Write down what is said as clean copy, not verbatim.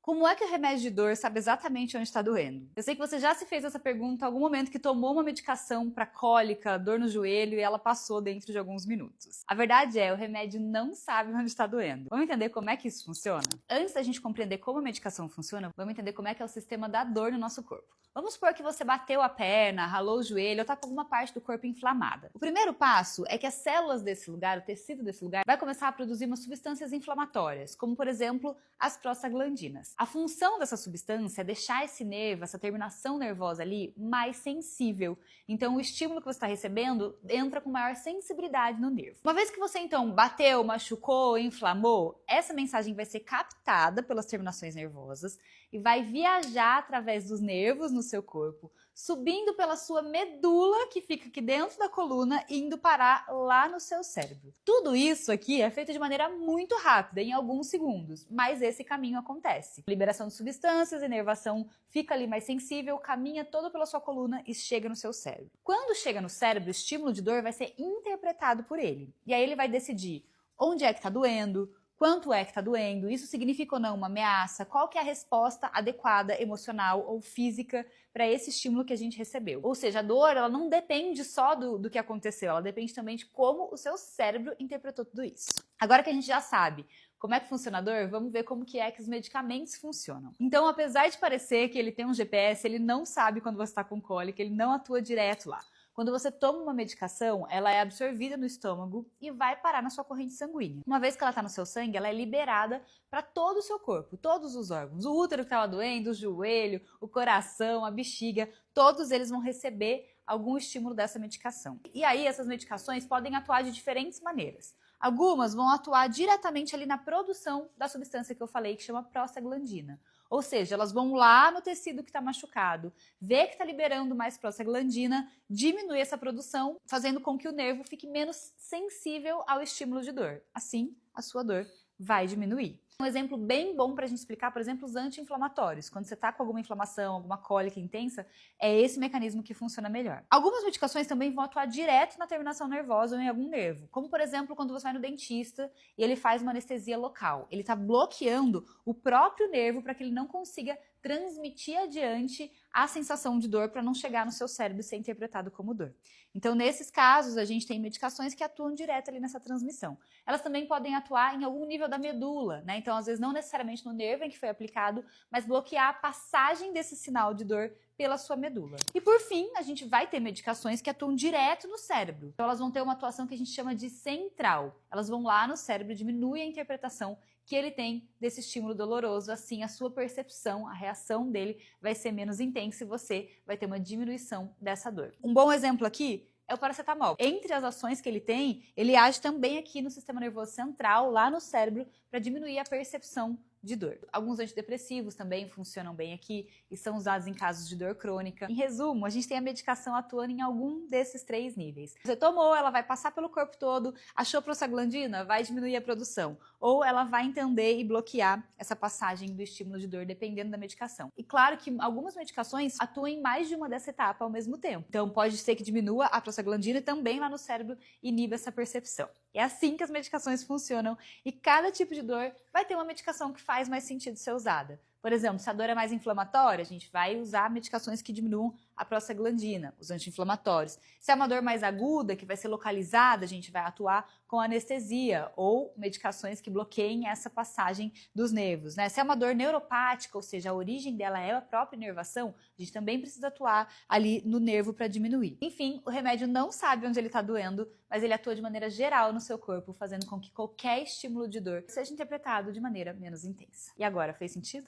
Como é que o remédio de dor sabe exatamente onde está doendo? Eu sei que você já se fez essa pergunta em algum momento que tomou uma medicação para cólica, dor no joelho e ela passou dentro de alguns minutos. A verdade é, o remédio não sabe onde está doendo. Vamos entender como é que isso funciona? Antes da gente compreender como a medicação funciona, vamos entender como é que é o sistema da dor no nosso corpo. Vamos supor que você bateu a perna, ralou o joelho ou está com alguma parte do corpo inflamada. O primeiro passo é que as células desse lugar, o tecido desse lugar, vai começar a produzir umas substâncias inflamatórias, como por exemplo as prostaglandinas. A função dessa substância é deixar esse nervo, essa terminação nervosa ali, mais sensível. Então o estímulo que você está recebendo entra com maior sensibilidade no nervo. Uma vez que você então bateu, machucou, inflamou, essa mensagem vai ser captada pelas terminações nervosas e vai viajar através dos nervos no seu corpo, subindo pela sua medula, que fica aqui dentro da coluna, e indo parar lá no seu cérebro. Tudo isso aqui é feito de maneira muito rápida, em alguns segundos, mas esse caminho acontece. Liberação de substâncias, inervação fica ali mais sensível, caminha todo pela sua coluna e chega no seu cérebro. Quando chega no cérebro, o estímulo de dor vai ser interpretado por ele. E aí ele vai decidir onde é que está doendo, quanto é que está doendo, isso significa ou não uma ameaça, qual que é a resposta adequada, emocional ou física para esse estímulo que a gente recebeu. Ou seja, a dor ela não depende só do que aconteceu, ela depende também de como o seu cérebro interpretou tudo isso. Agora que a gente já sabe como é que funciona a dor, vamos ver como que é que os medicamentos funcionam. Então, apesar de parecer que ele tem um GPS, ele não sabe quando você está com cólica, ele não atua direto lá. Quando você toma uma medicação, ela é absorvida no estômago e vai parar na sua corrente sanguínea. Uma vez que ela está no seu sangue, ela é liberada para todo o seu corpo, todos os órgãos. O útero que estava doendo, o joelho, o coração, a bexiga, todos eles vão receber algum estímulo dessa medicação. E aí essas medicações podem atuar de diferentes maneiras. Algumas vão atuar diretamente ali na produção da substância que eu falei, que chama prostaglandina. Ou seja, elas vão lá no tecido que está machucado, ver que está liberando mais prostaglandina, diminui essa produção, fazendo com que o nervo fique menos sensível ao estímulo de dor. Assim, a sua dor vai diminuir. Um exemplo bem bom para a gente explicar, por exemplo, os anti-inflamatórios. Quando você está com alguma inflamação, alguma cólica intensa, é esse mecanismo que funciona melhor. Algumas medicações também vão atuar direto na terminação nervosa ou em algum nervo. Como, por exemplo, quando você vai no dentista e ele faz uma anestesia local. Ele está bloqueando o próprio nervo para que ele não consiga transmitir adiante a sensação de dor para não chegar no seu cérebro e ser interpretado como dor. Então, nesses casos, a gente tem medicações que atuam direto ali nessa transmissão. Elas também podem atuar em algum nível da medula, né? Então, às vezes, não necessariamente no nervo em que foi aplicado, mas bloquear a passagem desse sinal de dor pela sua medula. E por fim, a gente vai ter medicações que atuam direto no cérebro. Então elas vão ter uma atuação que a gente chama de central. Elas vão lá no cérebro, diminuem a interpretação que ele tem desse estímulo doloroso, assim a sua percepção, a reação dele vai ser menos intensa e você vai ter uma diminuição dessa dor. Um bom exemplo aqui é o paracetamol. Entre as ações que ele tem, ele age também aqui no sistema nervoso central, lá no cérebro, para diminuir a percepção de dor. Alguns antidepressivos também funcionam bem aqui e são usados em casos de dor crônica. Em resumo, a gente tem a medicação atuando em algum desses 3 níveis. Você tomou, ela vai passar pelo corpo todo, achou prostaglandina, vai diminuir a produção. Ou ela vai entender e bloquear essa passagem do estímulo de dor, dependendo da medicação. E claro que algumas medicações atuam em mais de uma dessa etapa ao mesmo tempo. Então pode ser que diminua a prostaglandina e também lá no cérebro iniba essa percepção. É assim que as medicações funcionam e cada tipo de dor vai ter uma medicação que faz mais sentido ser usada. Por exemplo, se a dor é mais inflamatória, a gente vai usar medicações que diminuam a prostaglandina, os anti-inflamatórios. Se é uma dor mais aguda, que vai ser localizada, a gente vai atuar com anestesia ou medicações que bloqueiem essa passagem dos nervos, né? Se é uma dor neuropática, ou seja, a origem dela é a própria inervação, a gente também precisa atuar ali no nervo para diminuir. Enfim, o remédio não sabe onde ele está doendo, mas ele atua de maneira geral no seu corpo, fazendo com que qualquer estímulo de dor seja interpretado de maneira menos intensa. E agora, fez sentido?